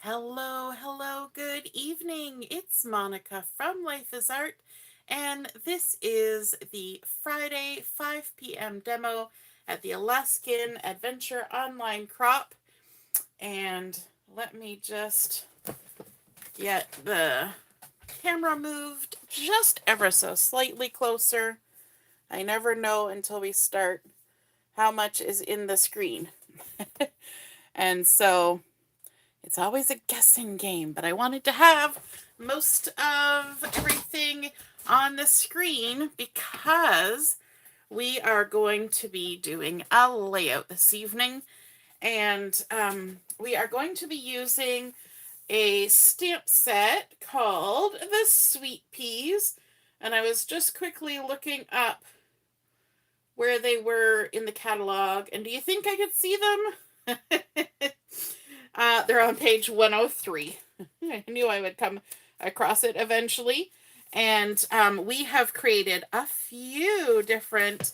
Hello, hello, good evening. It's Monica from Life is Art, and this is the Friday 5 p.m. demo at the Alaskan Adventure Online Crop. And let me just get the camera moved just ever so slightly closer. I never know until we start how much is in the screen. And so it's always a guessing game, but I wanted to have most of everything on the screen because we are going to be doing a layout this evening. And we are going to be using a stamp set called the Sweet Peas. And I was just quickly looking up where they were in the catalog. And do you think I could see them? They're on page 103. I knew I would come across it eventually. And we have created a few different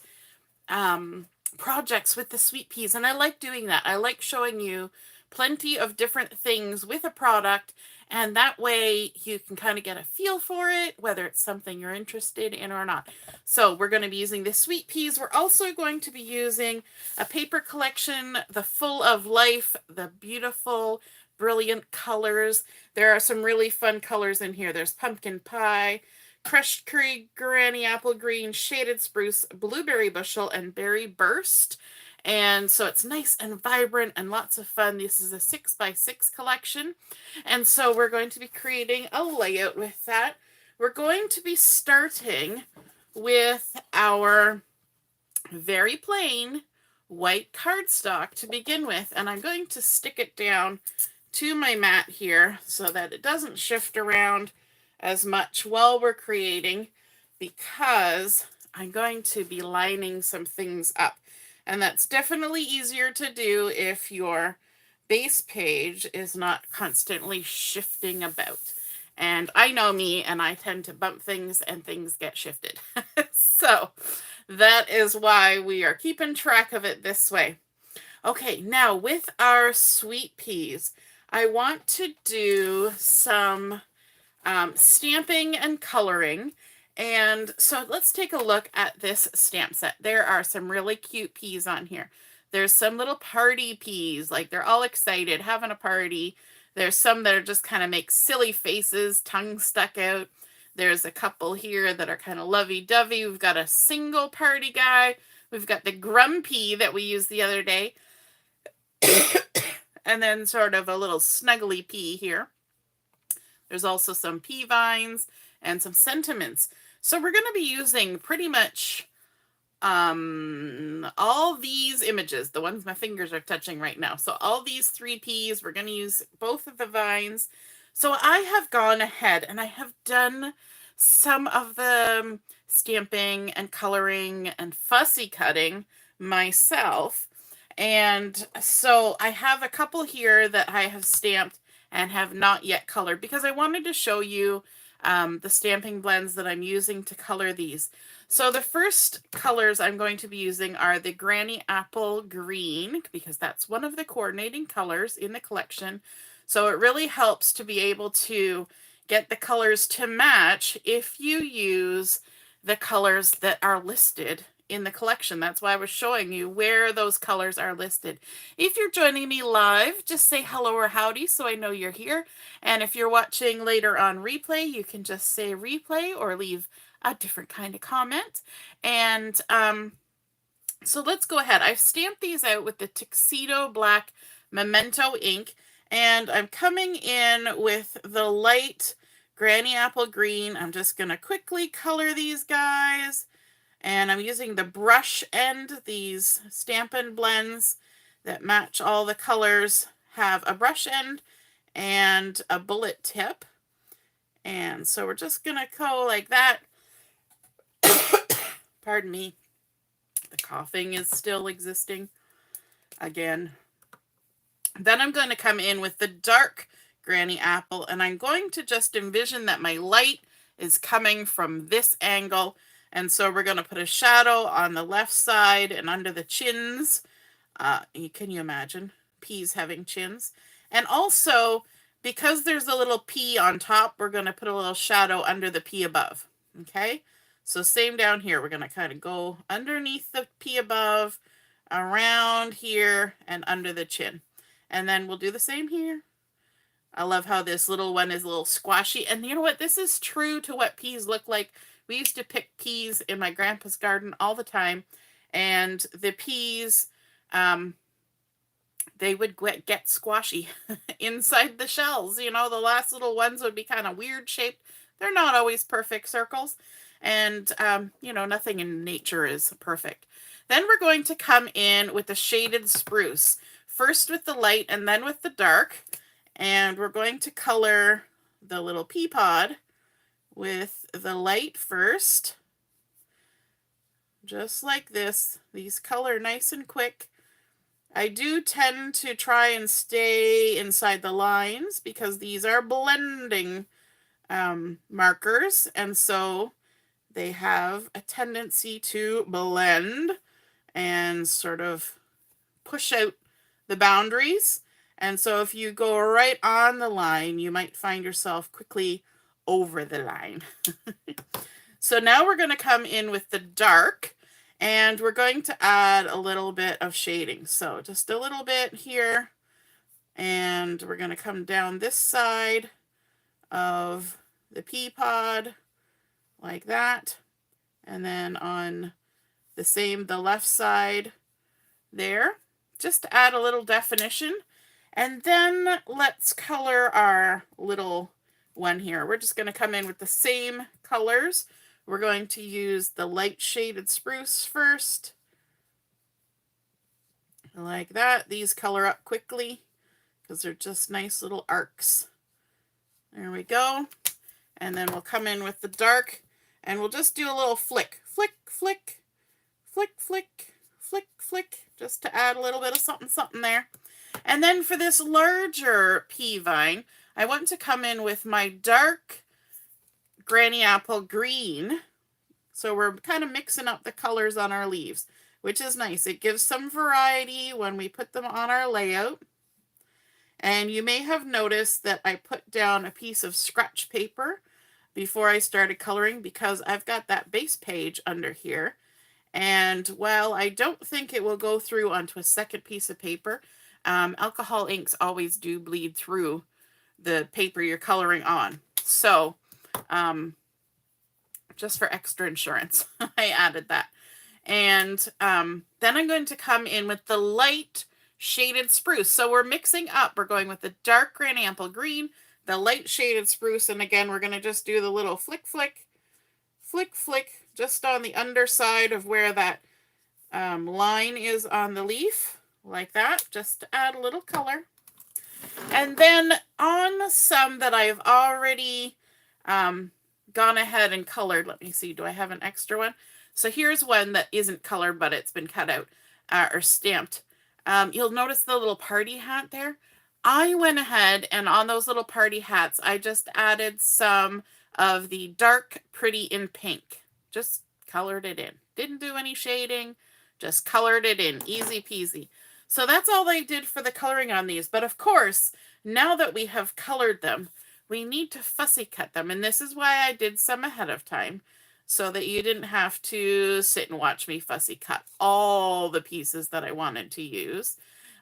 projects with the sweet peas. And I like doing that. I like showing you plenty of different things with a product. And that way you can kind of get a feel for it, whether it's something you're interested in or not. So we're going to be using the sweet peas. We're also going to be using a paper collection, the Full of Life, the beautiful, brilliant colors. There are some really fun colors in here. There's pumpkin pie, crushed curry, granny apple green, shaded spruce, blueberry bushel, and berry burst. And so it's nice and vibrant and lots of fun. This is a 6x6 collection. And so we're going to be creating a layout with that. We're going to be starting with our very plain white cardstock to begin with. And I'm going to stick it down to my mat here so that it doesn't shift around as much while we're creating, because I'm going to be lining some things up. And that's definitely easier to do if your base page is not constantly shifting about. And I know me, and I tend to bump things and things get shifted. So that is why we are keeping track of it this way. Okay, now with our sweet peas, I want to do some stamping and coloring. And so let's take a look at this stamp set. There are some really cute peas on here. There's some little party peas, like they're all excited, having a party. There's some that are just kind of make silly faces, tongue stuck out. There's a couple here that are kind of lovey-dovey. We've got a single party guy. We've got the grumpy that we used the other day. And then sort of a little snuggly pea here. There's also some pea vines and some sentiments. So we're going to be using pretty much all these images, the ones my fingers are touching right now. So all these 3 peas, we're going to use both of the vines. So I have gone ahead and I have done some of the stamping and coloring and fussy cutting myself. And so I have a couple here that I have stamped and have not yet colored because I wanted to show you the stamping blends that I'm using to color these. So the first colors I'm going to be using are the Granny Apple Green, because that's one of the coordinating colors in the collection. So it really helps to be able to get the colors to match if you use the colors that are listed in the collection. That's why I was showing you where those colors are listed. If you're joining me live, just say hello or howdy so I know you're here. And if you're watching later on replay, you can just say replay or leave a different kind of comment. And so let's go ahead. I've stamped these out with the Tuxedo Black Memento ink, and I'm coming in with the light Granny Apple Green. I'm just going to quickly color these guys. And I'm using the brush end. These Stampin' blends that match all the colors have a brush end and a bullet tip. And so we're just going to go like that. Pardon me. The coughing is still existing again. Then I'm going to come in with the dark Granny Apple, and I'm going to just envision that my light is coming from this angle. And so we're going to put a shadow on the left side and under the chins. Can you imagine peas having chins? And also because there's a little P on top, we're going to put a little shadow under the P above. Okay, so same down here. We're going to kind of go underneath the P above, around here, and under the chin. And then we'll do the same here. I love how this little one is a little squashy. And you know what? This is true to what peas look like. We used to pick peas in my grandpa's garden all the time. And the peas, they would get squashy inside the shells. You know, the last little ones would be kind of weird shaped. They're not always perfect circles. And, you know, nothing in nature is perfect. Then we're going to come in with the shaded spruce. First with the light and then with the dark. And we're going to color the little pea pod with the light first. Just like this. These color nice and quick. I do tend to try and stay inside the lines because these are blending markers, and so they have a tendency to blend and sort of push out the boundaries. And so if you go right on the line, you might find yourself quickly over the line. So now we're going to come in with the dark, and we're going to add a little bit of shading. So just a little bit here, and we're going to come down this side of the pea pod like that. And then on the left side there, just to add a little definition. And then let's color our little one here. We're just going to come in with the same colors. We're going to use the light shaded spruce first. Like that. These color up quickly because they're just nice little arcs. There we go. And then we'll come in with the dark, and we'll just do a little flick, flick, flick, flick, flick, flick, flick, just to add a little bit of something, something there. And then for this larger pea vine, I want to come in with my dark granny apple green. So we're kind of mixing up the colors on our leaves, which is nice. It gives some variety when we put them on our layout. And you may have noticed that I put down a piece of scratch paper before I started coloring because I've got that base page under here. And while I don't think it will go through onto a second piece of paper, alcohol inks always do bleed through the paper you're coloring on. So just for extra insurance, I added that. And then I'm going to come in with the light shaded spruce. So we're mixing up. We're going with the dark granny apple green, the light shaded spruce, and again, we're going to just do the little flick, flick, flick, flick, just on the underside of where that line is on the leaf, like that, just to add a little color. And then on some that I've already gone ahead and colored, let me see, do I have an extra one? So here's one that isn't colored, but it's been cut out or stamped. You'll notice the little party hat there. I went ahead and on those little party hats, I just added some of the dark pretty in pink. Just colored it in. Didn't do any shading, just colored it in. Easy peasy. So that's all I did for the coloring on these. But of course, now that we have colored them, we need to fussy cut them. And this is why I did some ahead of time, so that you didn't have to sit and watch me fussy cut all the pieces that I wanted to use.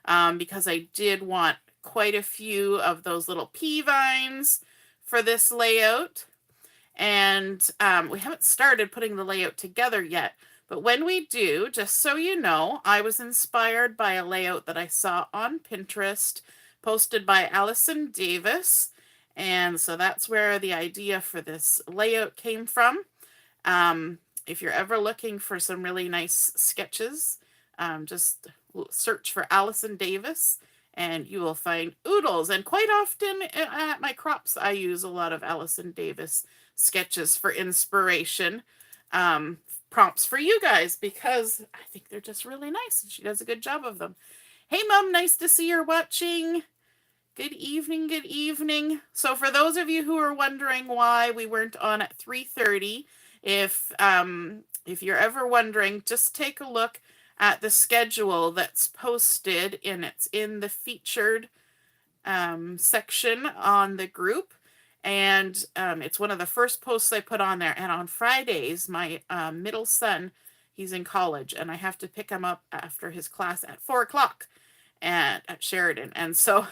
Because I did want quite a few of those little pea vines for this layout. And we haven't started putting the layout together yet. But when we do, just so you know, I was inspired by a layout that I saw on Pinterest, posted by Allison Davis. And so that's where the idea for this layout came from. If you're ever looking for some really nice sketches, just search for Allison Davis and you will find oodles. And quite often at my crops, I use a lot of Allison Davis sketches for inspiration, prompts for you guys, because I think they're just really nice and she does a good job of them. Hey, Mom, nice to see you're watching. Good evening, good evening. So for those of you who are wondering why we weren't on at 3:30, if you're ever wondering, just take a look at the schedule that's posted, and it's in the featured section on the group, and it's one of the first posts I put on there. And on Fridays, my middle son, he's in college, and I have to pick him up after his class at 4 o'clock at Sheridan. And so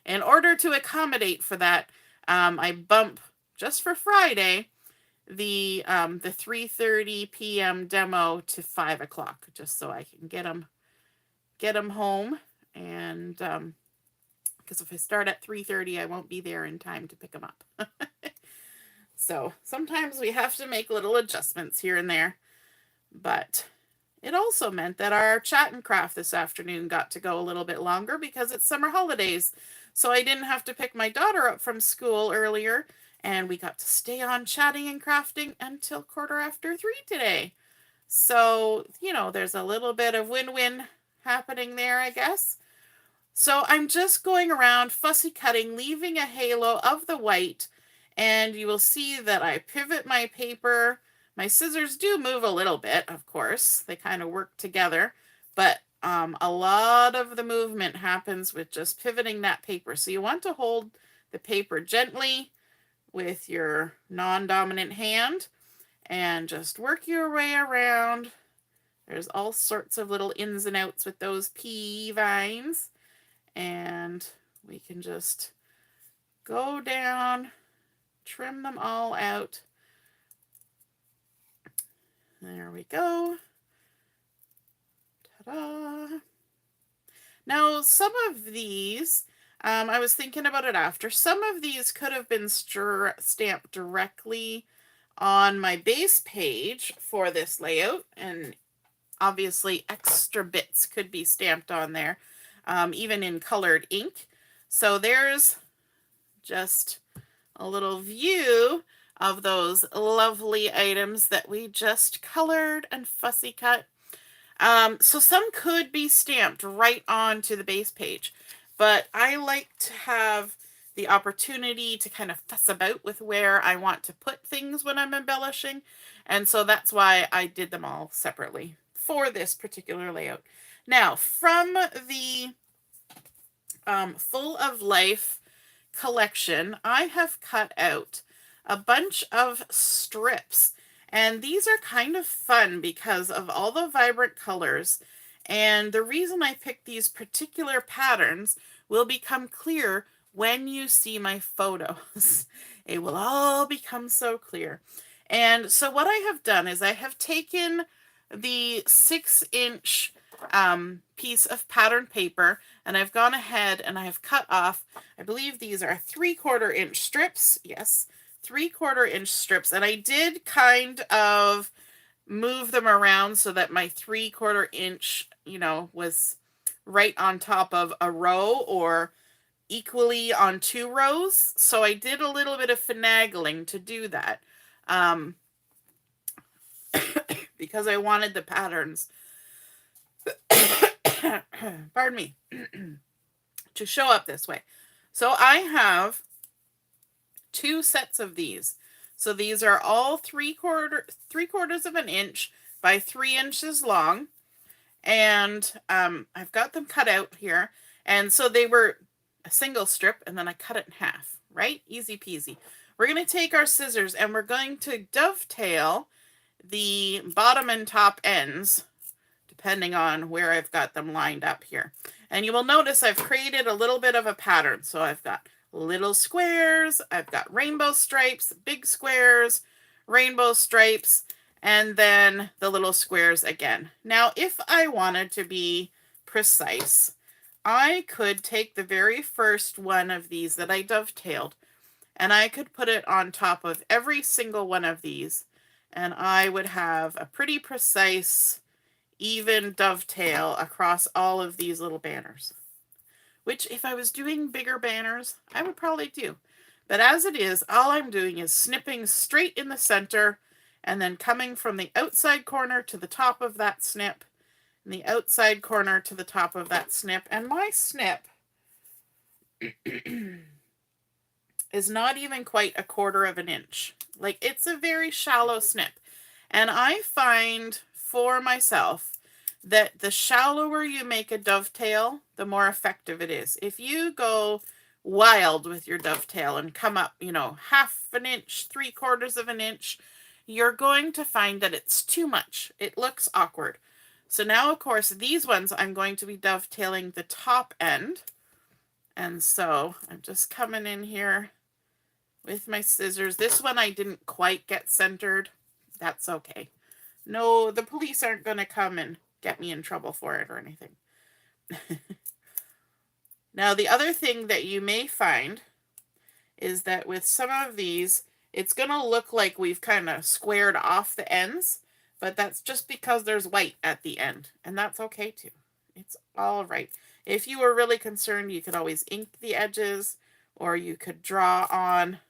in order to accommodate for that, I bump just for Friday the 3:30 p.m. demo to 5 o'clock, just so I can get him home. And because if I start at 3:30, I won't be there in time to pick him up. So sometimes we have to make little adjustments here and there. But it also meant that our chat and craft this afternoon got to go a little bit longer because it's summer holidays. So I didn't have to pick my daughter up from school earlier, and we got to stay on chatting and crafting until 3:15 today. So, you know, there's a little bit of win-win happening there, I guess. So I'm just going around fussy cutting, leaving a halo of the white, and you will see that I pivot my paper. My scissors do move a little bit, of course. They kind of work together, but a lot of the movement happens with just pivoting that paper. So you want to hold the paper gently with your non-dominant hand and just work your way around. There's all sorts of little ins and outs with those pea vines, and we can just go down, trim them all out. There we go. Ta-da! Now, some of these, I was thinking about it after, some of these could have been stamped directly on my base page for this layout, and obviously extra bits could be stamped on there, even in colored ink. So there's just a little view of those lovely items that we just colored and fussy cut. So some could be stamped right onto the base page, but I like to have the opportunity to kind of fuss about with where I want to put things when I'm embellishing, and so that's why I did them all separately for this particular layout. Now, from the Full of Life collection, I have cut out a bunch of strips, and these are kind of fun because of all the vibrant colors, and the reason I picked these particular patterns will become clear when you see my photos. It will all become so clear. And so what I have done is I have taken the 6-inch piece of pattern paper, and I've gone ahead and I've cut off, I believe these are 3/4 inch strips. Yes, 3/4 inch strips. And I did kind of move them around so that my 3/4 inch, you know, was right on top of a row or equally on 2 rows. So I did a little bit of finagling to do that. Because I wanted the patterns pardon me, to show up this way. So I have 2 sets of these. So these are all 3/4 of an inch by 3 inches long. And I've got them cut out here. And so they were a single strip, and then I cut it in half, right? Easy peasy. We're going to take our scissors and we're going to dovetail the bottom and top ends, depending on where I've got them lined up here. And you will notice I've created a little bit of a pattern. So I've got little squares, I've got rainbow stripes, big squares, rainbow stripes, and then the little squares again. Now, if I wanted to be precise, I could take the very first one of these that I dovetailed, and I could put it on top of every single one of these, and I would have a pretty precise, even dovetail across all of these little banners. Which, if I was doing bigger banners, I would probably do. But as it is, all I'm doing is snipping straight in the center, and then coming from the outside corner to the top of that snip, and the outside corner to the top of that snip. And my snip is not even quite 1/4 of an inch. Like, it's a very shallow snip. And I find for myself that the shallower you make a dovetail, the more effective it is. If you go wild with your dovetail and come up, you know, 1/2 inch, 3/4 of an inch, you're going to find that it's too much. It looks awkward. So now, of course, these ones I'm going to be dovetailing the top end. And so I'm just coming in here with my scissors. This one I didn't quite get centered. That's okay. No, the police aren't going to come and get me in trouble for it or anything. Now, the other thing that you may find is that with some of these, it's going to look like we've kind of squared off the ends, but that's just because there's white at the end, and that's okay too. It's all right. If you were really concerned, you could always ink the edges, or you could draw on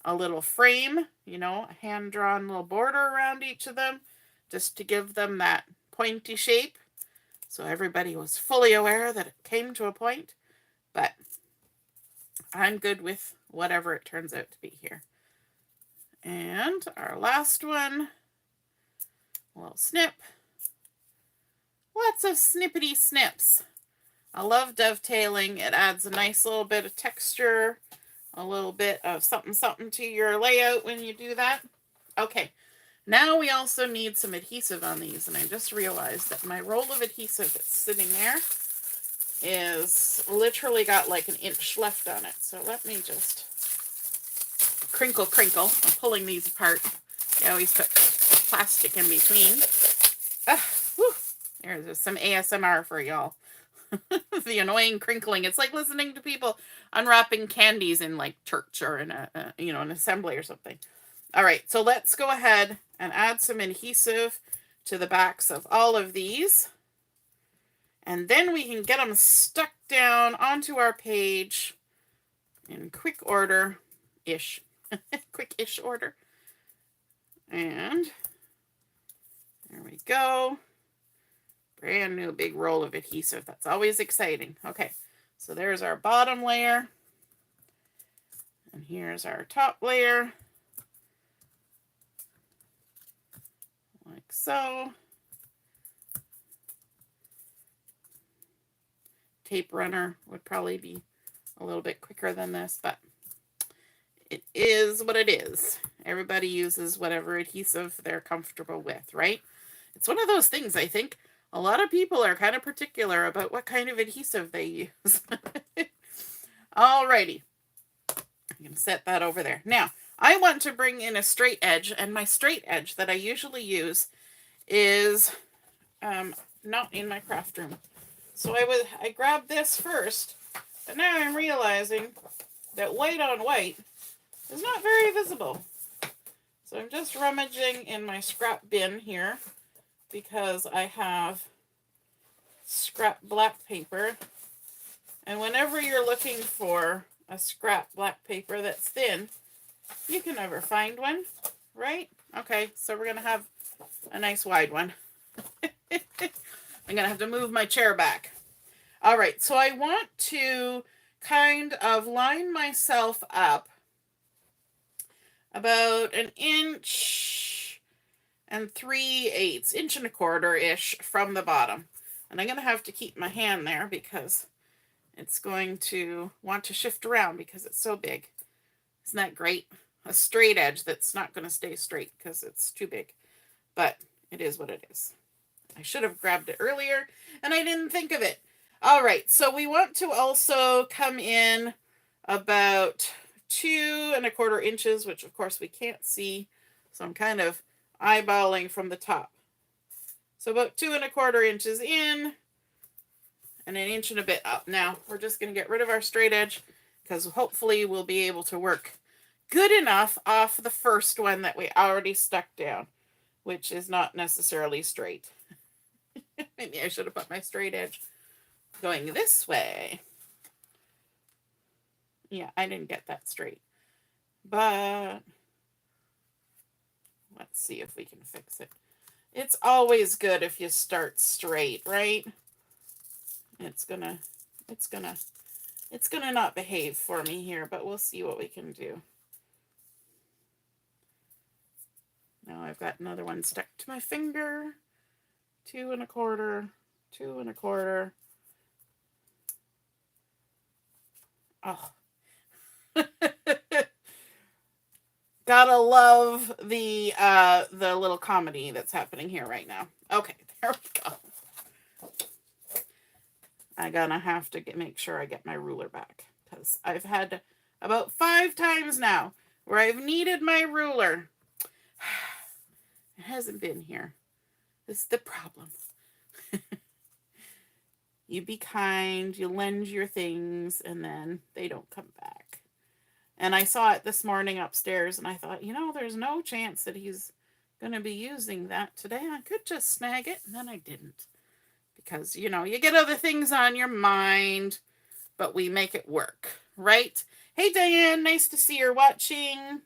a little frame, you know, a hand-drawn little border around each of them, just to give them that pointy shape, so everybody was fully aware that it came to a point. But I'm good with whatever it turns out to be here. And our last one, a little snip. Lots of snippety snips. I love dovetailing. It adds a nice little bit of texture, a little bit of something something to your layout when you do that. Okay, now we also need some adhesive on these, and I just realized that my roll of adhesive that's sitting there is literally got like 1 inch left on it. So let me just crinkle. I'm pulling these apart. I always put plastic in between. There's some ASMR for y'all. The annoying crinkling. It's like listening to people unwrapping candies in like church or in an assembly or something. All right, so let's go ahead and add some adhesive to the backs of all of these. And then we can get them stuck down onto our page in quick order-ish. Quick-ish order. And there we go. Brand new big roll of adhesive. That's always exciting. Okay, so there's our bottom layer. And here's our top layer. Like so. Tape runner would probably be a little bit quicker than this, but it is what it is. Everybody uses whatever adhesive they're comfortable with, right? It's one of those things, I think a lot of people are kind of particular about what kind of adhesive they use. Alrighty. I'm going to set that over there. Now, I want to bring in a straight edge, and my straight edge that I usually use is not in my craft room. So I grabbed this first, but now I'm realizing that white on white is not very visible. So I'm just rummaging in my scrap bin here because I have scrap black paper. And whenever you're looking for a scrap black paper that's thin, you can never find one, right? Okay, so we're going to have a nice wide one. I'm going to have to move my chair back. All right, so I want to kind of line myself up about 1 inch and 3/8, 1.25 inches from the bottom. And I'm going to have to keep my hand there because it's going to want to shift around because it's so big. Isn't that great? A straight edge that's not going to stay straight because it's too big. But it is what it is. I should have grabbed it earlier, and I didn't think of it. All right, so we want to also come in about 2.25 inches, which of course we can't see. So I'm kind of eyeballing from the top. So about 2.25 inches in and 1 inch and a bit up. Now we're just going to get rid of our straight edge because hopefully we'll be able to work good enough off the first one that we already stuck down, which is not necessarily straight. Maybe I should have put my straight edge going this way. Yeah, I didn't get that straight. But let's see if we can fix it. It's always good if you start straight, right? It's gonna not behave for me here, but we'll see what we can do. Now I've got another one stuck to my finger. 2.25, 2.25. Oh. Gotta love the little comedy that's happening here right now. Okay, there we go. I'm gonna have to make sure I get my ruler back, because I've had about 5 times now where I've needed my ruler. It hasn't been here. This is the problem. You be kind, you lend your things, and then they don't come back. And I saw it this morning upstairs, and I thought, there's no chance that he's going to be using that today. I could just snag it, and then I didn't. Because, you get other things on your mind, but we make it work, right? Hey, Diane, nice to see you're watching.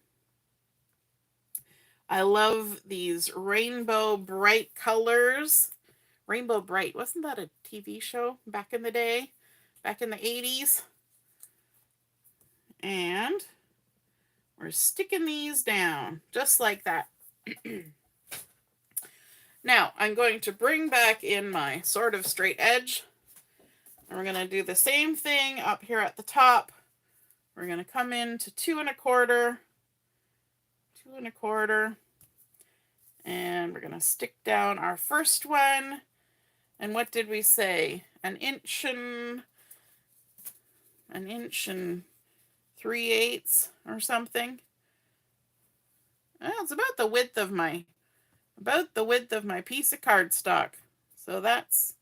I love these rainbow bright colors. Rainbow Bright, wasn't that a TV show back in the day? Back in the 80s? And we're sticking these down, just like that. Now, I'm going to bring back in my sort of straight edge. And we're going to do the same thing up here at the top. We're going to come into 2 1/4, 2 1/4, and we're going to stick down our first one. And what did we say? An inch and 3/8 or something. Well, it's about the width of my piece of cardstock. So that's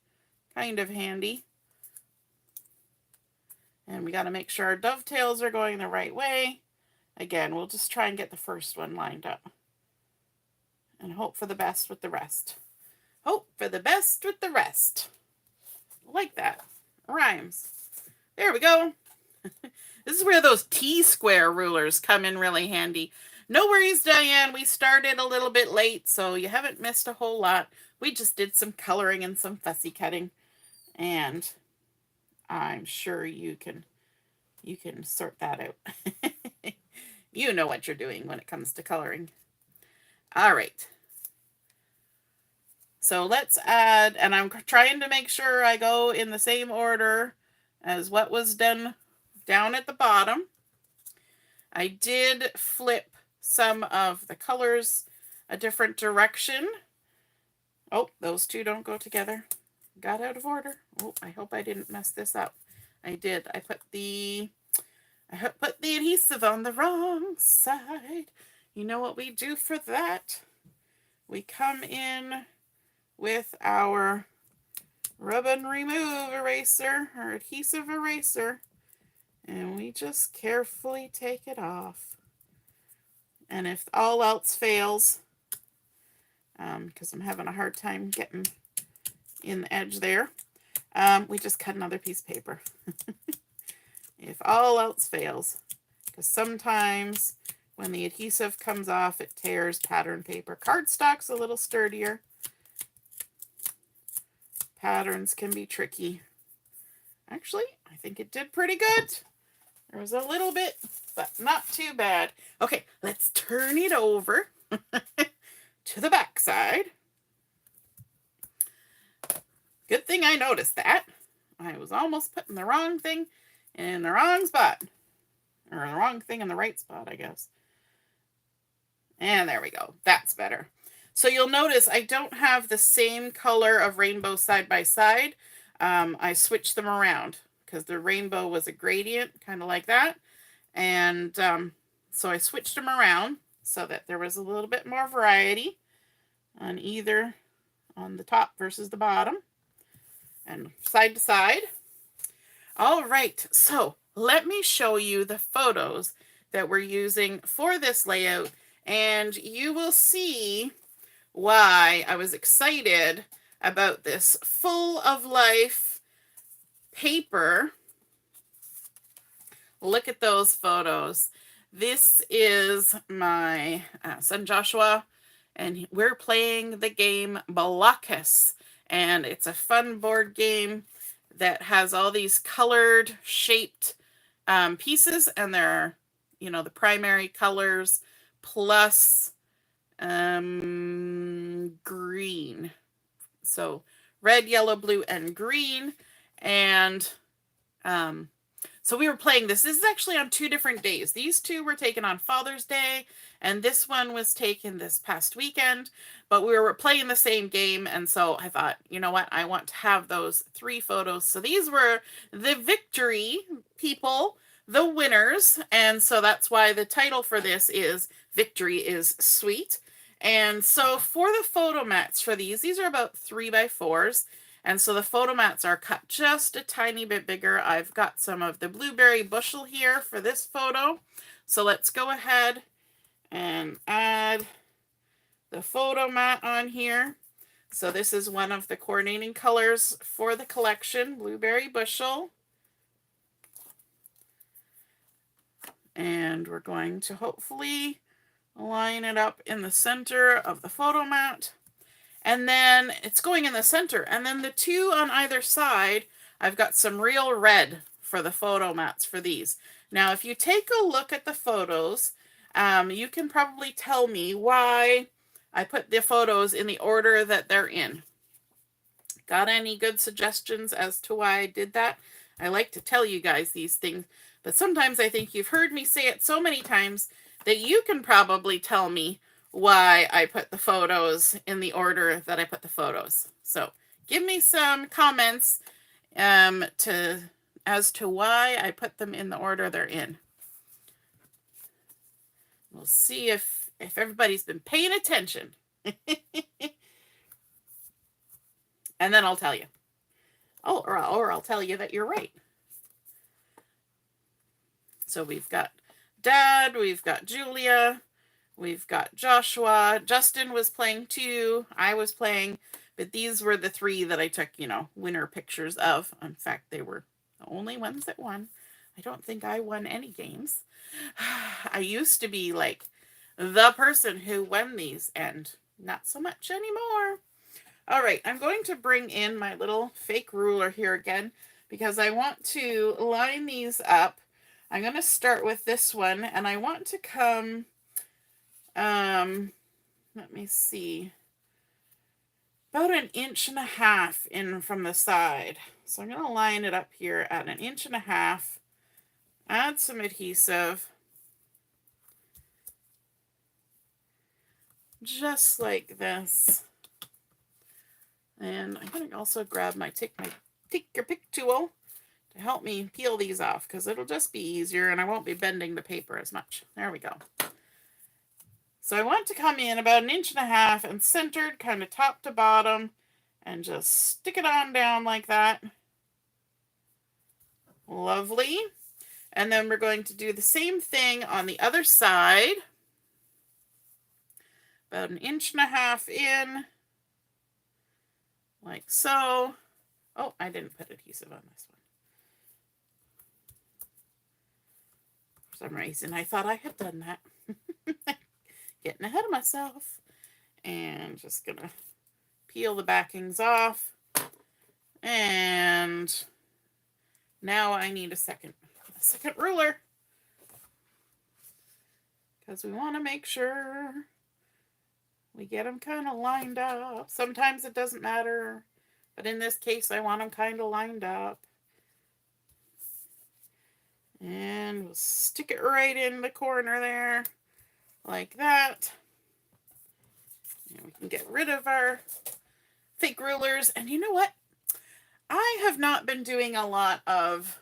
kind of handy. And we got to make sure our dovetails are going the right way. Again, we'll just try and get the first one lined up. And hope for the best with the rest. Hope for the best with the rest. Like that. Rhymes. There we go. This is where those T-square rulers come in really handy. No worries, Diane. We started a little bit late, so you haven't missed a whole lot. We just did some coloring and some fussy cutting. And I'm sure you can sort that out. You know what you're doing when it comes to coloring. All right. So let's add, and I'm trying to make sure I go in the same order as what was done down at the bottom. I did flip some of the colors a different direction. Oh, those two don't go together. Got out of order. Oh, I hope I didn't mess this up. I did. I put the adhesive on the wrong side. You know what we do for that? We come in with our rub and remove eraser, or adhesive eraser, and we just carefully take it off. And if all else fails, because I'm having a hard time getting in the edge there, we just cut another piece of paper. If all else fails, because sometimes when the adhesive comes off, it tears pattern paper. Cardstock's a little sturdier. Patterns can be tricky. Actually, I think it did pretty good. There was a little bit, but not too bad. Okay, let's turn it over to the back side. Good thing I noticed that. I was almost putting the wrong thing in the wrong spot. Or the wrong thing in the right spot, I guess. And there we go. That's better. So you'll notice I don't have the same color of rainbow side by side. I switched them around because the rainbow was a gradient, kind of like that. And so I switched them around so that there was a little bit more variety on the top versus the bottom and side to side. All right, so let me show you the photos that we're using for this layout, and you will see why I was excited about this full of life paper. Look at those photos. This is my son Joshua, and we're playing the game Blokus, and it's a fun board game that has all these colored shaped pieces, and they're, the primary colors plus green. So red, yellow, blue, and green. And So we were playing this. This is actually on 2 different days. These 2 were taken on Father's Day, and this one was taken this past weekend. But we were playing the same game, and so I thought, you know what? I want to have those 3 photos. So these were the victory people, the winners, and so that's why the title for this is Victory is Sweet. And so for the photo mats for these are about 3x4s. And so the photo mats are cut just a tiny bit bigger. I've got some of the blueberry bushel here for this photo. So let's go ahead and add the photo mat on here. So this is one of the coordinating colors for the collection, blueberry bushel. And we're going to hopefully line it up in the center of the photo mat. And then it's going in the center. And then the 2 on either side, I've got some real red for the photo mats for these. Now, if you take a look at the photos, you can probably tell me why I put the photos in the order that they're in. Got any good suggestions as to why I did that? I like to tell you guys these things, but sometimes I think you've heard me say it so many times that you can probably tell me why I put the photos in the order that I put the photos. So give me some comments as to why I put them in the order they're in. We'll see if everybody's been paying attention. And then I'll tell you. Oh, or I'll tell you that you're right. So we've got Dad, we've got Julia, we've got Joshua. Justin was playing too. I was playing, but these were the 3 that I took, winner pictures of. In fact, they were the only ones that won. I don't think I won any games. I used to be like the person who won these, and not so much anymore. All right, I'm going to bring in my little fake ruler here again because I want to line these up. I'm going to start with this one, and I want to come, let me see, about 1.5 inches in from the side. So I'm going to line it up here at 1.5 inches, add some adhesive, just like this. And I'm going to also grab my take your pick tool to help me peel these off, because it'll just be easier and I won't be bending the paper as much. There we go. So I want to come in about 1.5 inches and centered, kind of top to bottom, and just stick it on down like that. Lovely. And then we're going to do the same thing on the other side. About 1.5 inches in. Like so. Oh, I didn't put adhesive on this one. For some reason, I thought I had done that. Getting ahead of myself. And just gonna peel the backings off. And now I need a second ruler. Because we want to make sure we get them kind of lined up. Sometimes it doesn't matter, but in this case, I want them kind of lined up. And we'll stick it right in the corner there, like that. And we can get rid of our fake rulers. And you know what? I have not been doing a lot of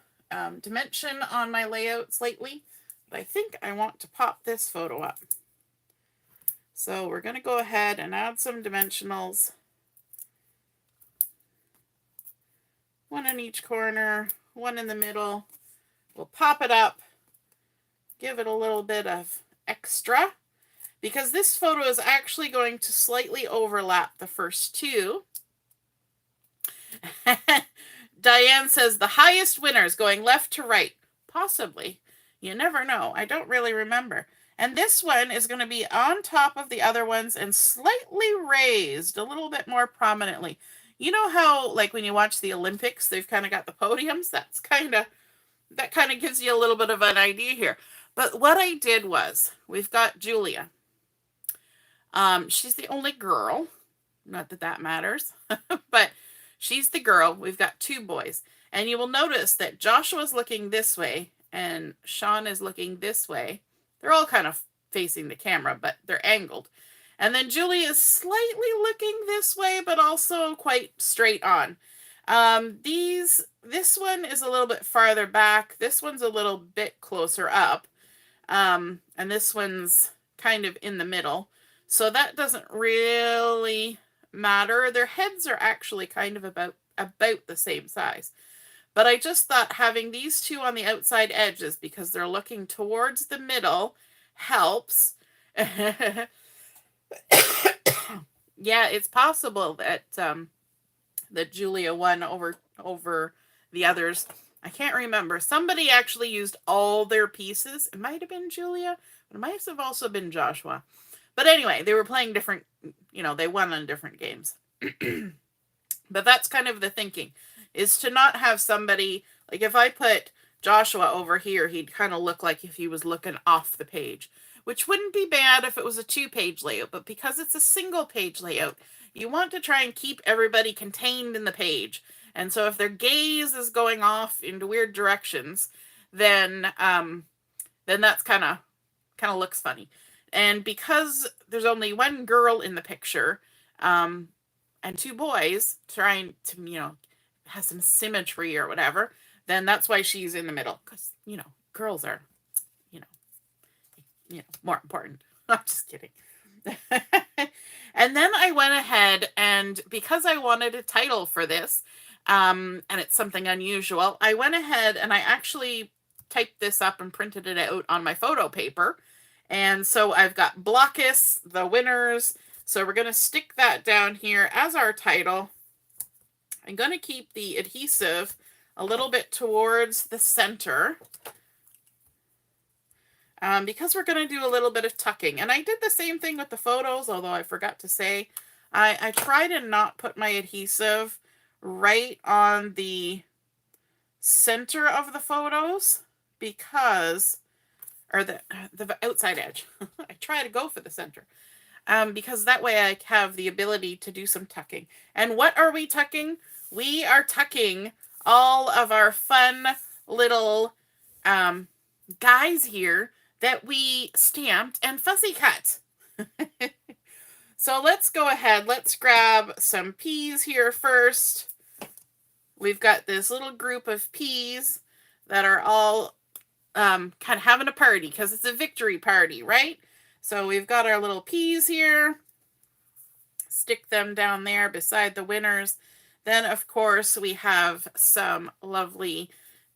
dimension on my layouts lately, but I think I want to pop this photo up. So we're going to go ahead and add some dimensionals. One in each corner, one in the middle. We'll pop it up, give it a little bit of extra, because this photo is actually going to slightly overlap the first 2. Diane says the highest winners going left to right. Possibly. You never know. I don't really remember. And this one is going to be on top of the other ones and slightly raised a little bit more prominently. You know how, like, when you watch the Olympics, they've kind of got the podiums? That kind of gives you a little bit of an idea here. But what I did was, we've got Julia. She's the only girl. Not that that matters. But She's the girl. We've got two boys. And you will notice that Joshua's looking this way and Sean is looking this way. They're all kind of facing the camera, but they're angled. And then Julie is slightly looking this way, but also quite straight on. This one is a little bit farther back. This one's a little bit closer up. And this one's kind of in the middle. So that doesn't really matter. Their heads are actually kind of about the same size. But I just thought having these two on the outside edges, because they're looking towards the middle, helps. Yeah, it's possible that that Julia won over the others. I can't remember. Somebody actually used all their pieces. It might have been Julia, but it might have also been Joshua. But anyway, they were playing different, they won on different games. But that's kind of the thinking, is to not have somebody, like if I put Joshua over here, he'd kind of look like if he was looking off the page, which wouldn't be bad if it was a 2-page layout, but because it's a single page layout, you want to try and keep everybody contained in the page. And so if their gaze is going off into weird directions, then that's kind of looks funny. And because there's only one girl in the picture, and two boys trying to, have some symmetry or whatever, then that's why she's in the middle. Because, girls are, more important. I'm just kidding. And then I went ahead and because I wanted a title for this, and it's something unusual, I went ahead and I actually typed this up and printed it out on my photo paper. And so I've got Blockus, the winners. So we're going to stick that down here as our title. I'm going to keep the adhesive a little bit towards the center. Because we're going to do a little bit of tucking. And I did the same thing with the photos, although I forgot to say, I try to not put my adhesive right on the center of the photos because, or the outside edge. I try to go for the center. Because that way I have the ability to do some tucking. And what are we tucking? We are tucking all of our fun little guys here that we stamped and fussy cut. So let's go ahead. Let's grab some peas here first. We've got this little group of peas that are all kind of having a party because it's a victory party, right? So we've got our little peas here. Stick them down there beside the winners. Then, of course, we have some lovely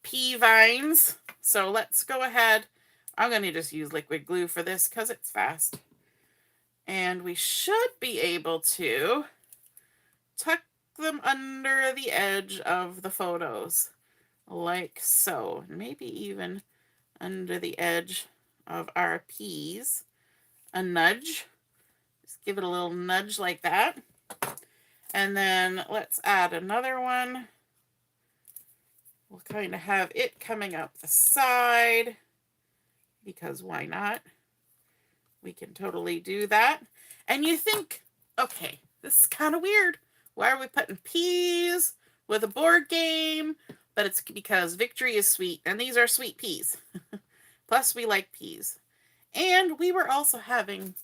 pea vines. So let's go ahead. I'm going to just use liquid glue for this because it's fast. And we should be able to tuck them under the edge of the photos. Like so. Maybe even under the edge of our peas. A nudge. Just give it a little nudge like that. And then let's add another one. We'll kind of have it coming up the side. Because why not? We can totally do that. And you think, okay, this is kind of weird. Why are we putting peas with a board game? But it's because victory is sweet, and these are sweet peas. Plus, we like peas. And we were also having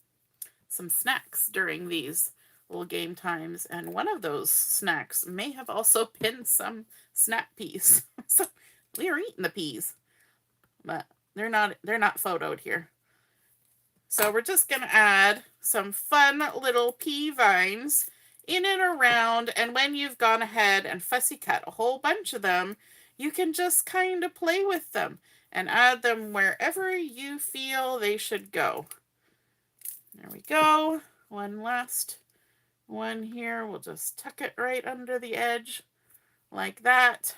some snacks during these little game times, and one of those snacks may have also been some snap peas. So we are eating the peas. But they're not photoed here. So we're just going to add some fun little pea vines in and around. And when you've gone ahead and fussy cut a whole bunch of them, you can just kind of play with them and add them wherever you feel they should go. There we go. One last one here. We'll just tuck it right under the edge like that.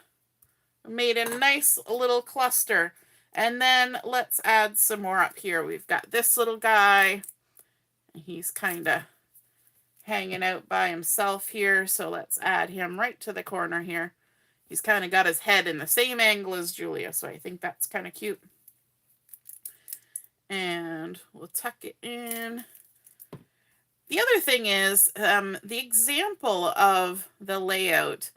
Made a nice little cluster. And then let's add some more up here. We've got this little guy. He's kind of hanging out by himself here. So let's add him right to the corner here. He's kind of got his head in the same angle as Julia. So I think that's kind of cute. And we'll tuck it in. The other thing is the example of the layout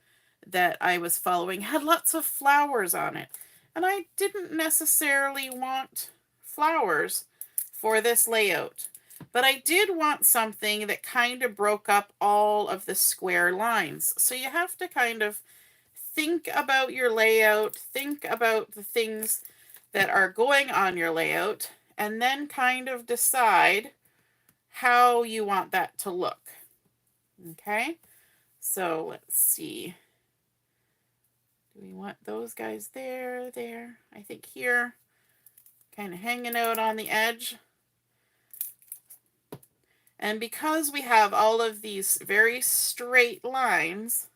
that I was following had lots of flowers on it. And I didn't necessarily want flowers for this layout. But I did want something that kind of broke up all of the square lines. So you have to kind of think about your layout, think about the things that are going on your layout, and then kind of decide how you want that to look. Okay, so let's see. Do we want those guys there? I think here, kind of hanging out on the edge. And because we have all of these very straight lines,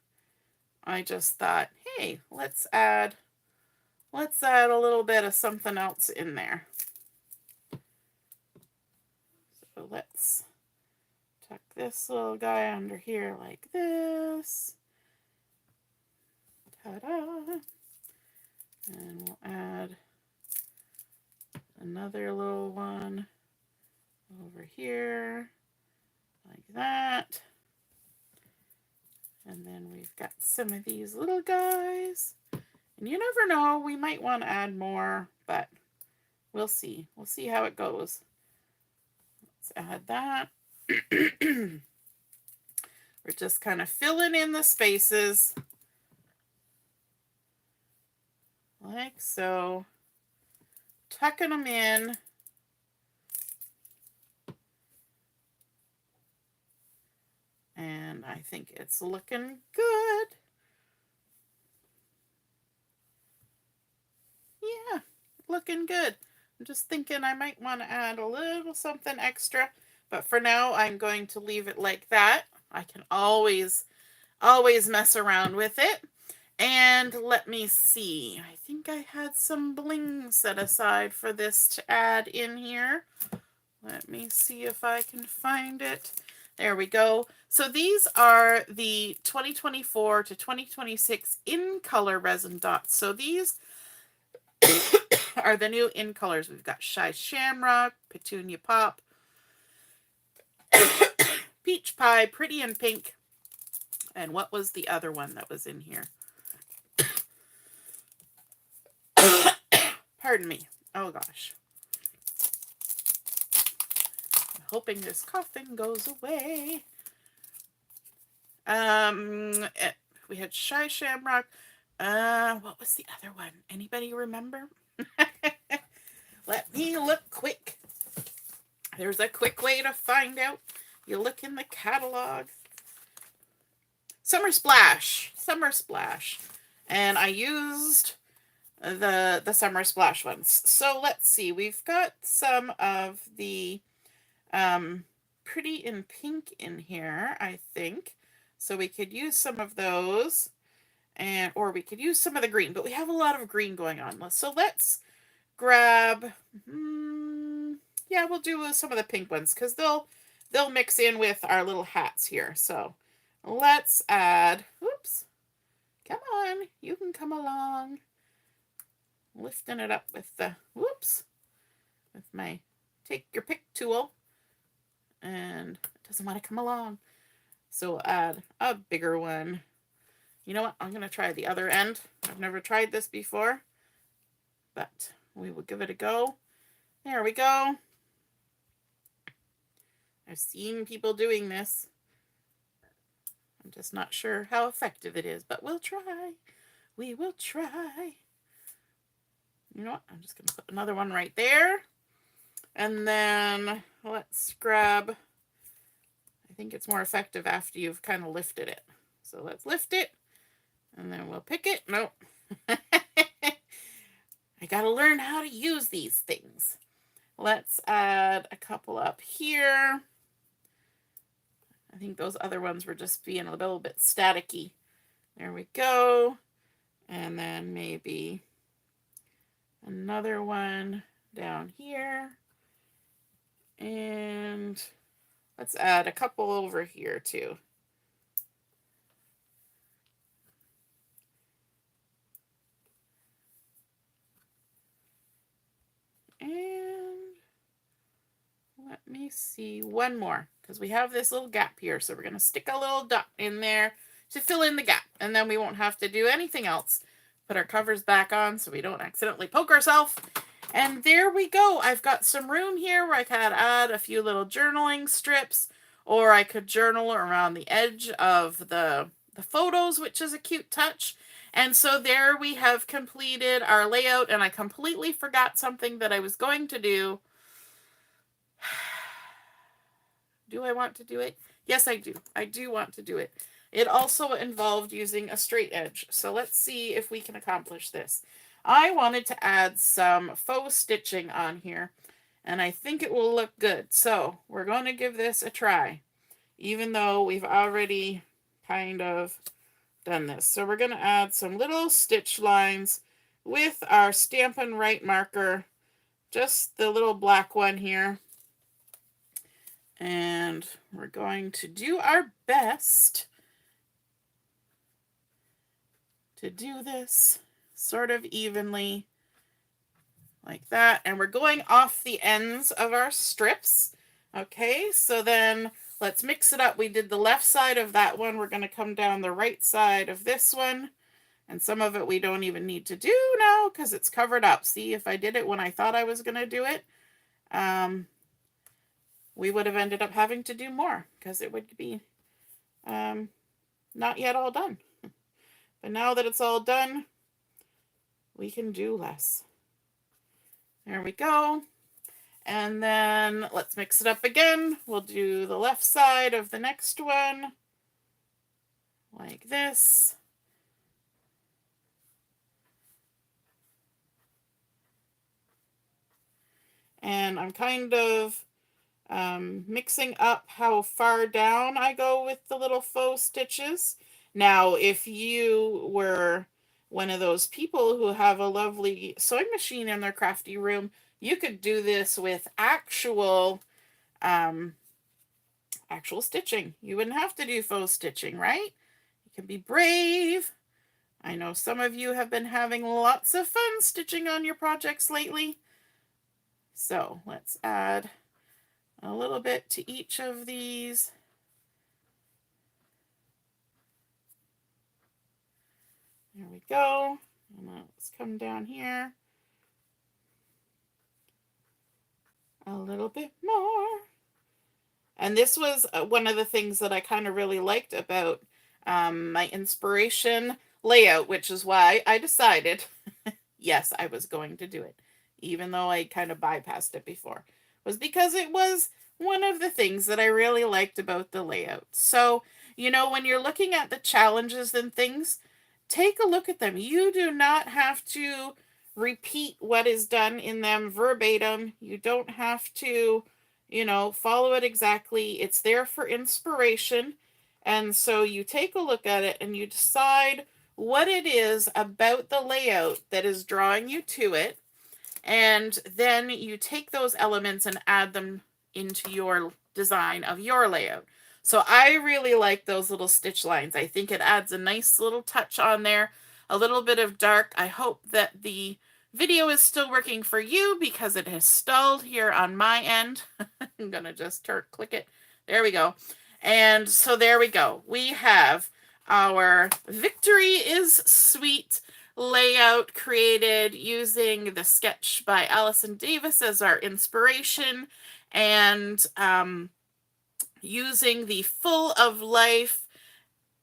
I just thought, hey, let's add a little bit of something else in there. So let's tuck this little guy under here like this. Ta-da! And we'll add another little one over here like that. And then we've got some of these little guys. And you never know, we might want to add more, but we'll see. We'll see how it goes. Let's add that. We're just kind of filling in the spaces like so, tucking them in. And I think it's looking good. Yeah, looking good. I'm just thinking I might want to add a little something extra, but for now I'm going to leave it like that. I can always mess around with it. And let me see. I think I had some bling set aside for this to add in here. Let me see if I can find it. There we go. So these are the 2024 to 2026 in color resin dots. So these are the new in colors. We've got Shy Shamrock, Petunia Pop, Peach Pie, Pretty in Pink, and what was the other one that was in here? Pardon me. Oh gosh. I'm hoping this coughing goes away. We had Shy Shamrock. What was the other one? Anybody remember? Let me look quick. There's a quick way to find out. You look in the catalog. Summer Splash. Summer Splash. And I used the Summer Splash ones. So let's see. We've got some of the Pretty in Pink in here, I think. So we could use some of those. Or we could use some of the green. But we have a lot of green going on. So let's grab... yeah, we'll do some of the pink ones. Because they'll mix in with our little hats here. So let's add... Oops. Come on. You can come along. Lifting it up with the, whoops, with my take your pick tool, and it doesn't want to come along. So we'll add a bigger one. You know what? I'm going to try the other end. I've never tried this before, but we will give it a go. There we go. I've seen people doing this. I'm just not sure how effective it is, but we'll try. We will try. You know what? I'm just going to put another one right there. And then let's grab, I think it's more effective after you've kind of lifted it. So let's lift it. And then we'll pick it. Nope. I got to learn how to use these things. Let's add a couple up here. I think those other ones were just being a little bit staticky. There we go. And then maybe another one down here. And let's add a couple over here too. And Let me see one more, because we have this little gap here. So we're going to stick a little dot in there to fill in the gap. And then we won't have to do anything else. Put our covers back on so we don't accidentally poke ourselves. And there we go. I've got some room here where I could add a few little journaling strips, or I could journal around the edge of the photos, which is a cute touch. And so there we have completed our layout, and I completely forgot something that I was going to do. Do I want to do it? Yes, I do. I do want to do it. It also involved using a straight edge. So let's see if we can accomplish this. I wanted to add some faux stitching on here, and I think it will look good. So we're going to give this a try, even though we've already kind of done this. So we're going to add some little stitch lines with our Stampin' Right marker, just the little black one here. And we're going to do our best to do this sort of evenly like that. And we're going off the ends of our strips. Okay, so then let's mix it up. We did the left side of that one. We're going to come down the right side of this one. And some of it we don't even need to do now because it's covered up. See, if I did it when I thought I was going to do it, we would have ended up having to do more because it would be not yet all done. But now that it's all done, we can do less. There we go. And then let's mix it up again. We'll do the left side of the next one like this. And I'm kind of mixing up how far down I go with the little faux stitches. Now, if you were one of those people who have a lovely sewing machine in their crafty room, you could do this with actual stitching. You wouldn't have to do faux stitching, right? You can be brave. I know some of you have been having lots of fun stitching on your projects lately. So let's add a little bit to each of these. There we go. And let's come down here a little bit more. And this was one of the things that I kind of really liked about my inspiration layout, which is why I decided, yes, I was going to do it, even though I kind of bypassed it before, was because it was one of the things that I really liked about the layout. So, you know, when you're looking at the challenges and things, take a look at them. You do not have to repeat what is done in them verbatim. You don't have to, you know, follow it exactly. It's there for inspiration. And so you take a look at it and you decide what it is about the layout that is drawing you to it. And then you take those elements and add them into your design of your layout. So I really like those little stitch lines. I think it adds a nice little touch on there, a little bit of dark. I hope that the video is still working for you because it has stalled here on my end. I'm going to just click it. There we go. And so there we go. We have our Victory is Sweet layout created using the sketch by Allison Davis as our inspiration, and using the Full of Life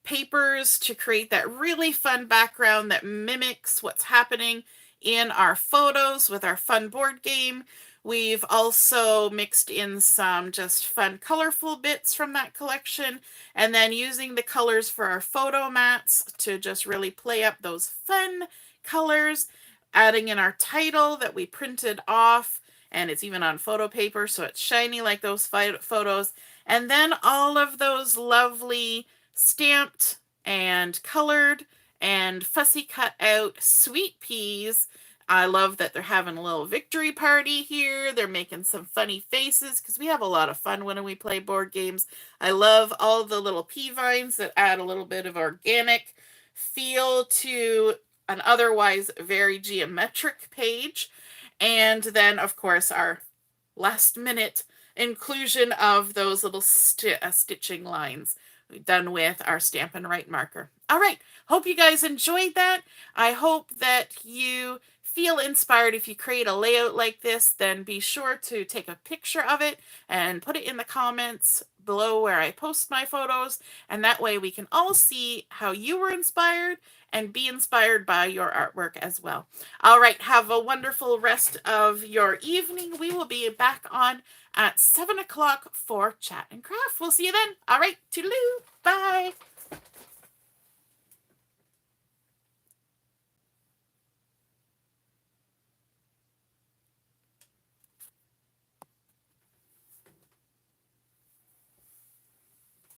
papers to create that really fun background that mimics what's happening in our photos with our fun board game. We've also mixed in some just fun colorful bits from that collection, and then using the colors for our photo mats to just really play up those fun colors, adding in our title that we printed off, and it's even on photo paper, so it's shiny like those photos, and then all of those lovely stamped and colored and fussy cut out sweet peas. I love that they're having a little victory party here. They're making some funny faces because we have a lot of fun when we play board games. I love all the little pea vines that add a little bit of organic feel to an otherwise very geometric page. And then, of course, our last minute inclusion of those little stitching lines done with our Stampin' Write marker. All right, hope you guys enjoyed that. I hope that you feel inspired. If you create a layout like this, then be sure to take a picture of it and put it in the comments below where I post my photos, and that way we can all see how you were inspired and be inspired by your artwork as well. All right, have a wonderful rest of your evening. We will be back on at 7 o'clock for Chat and Craft. We'll see you then. All right, toodaloo. Bye.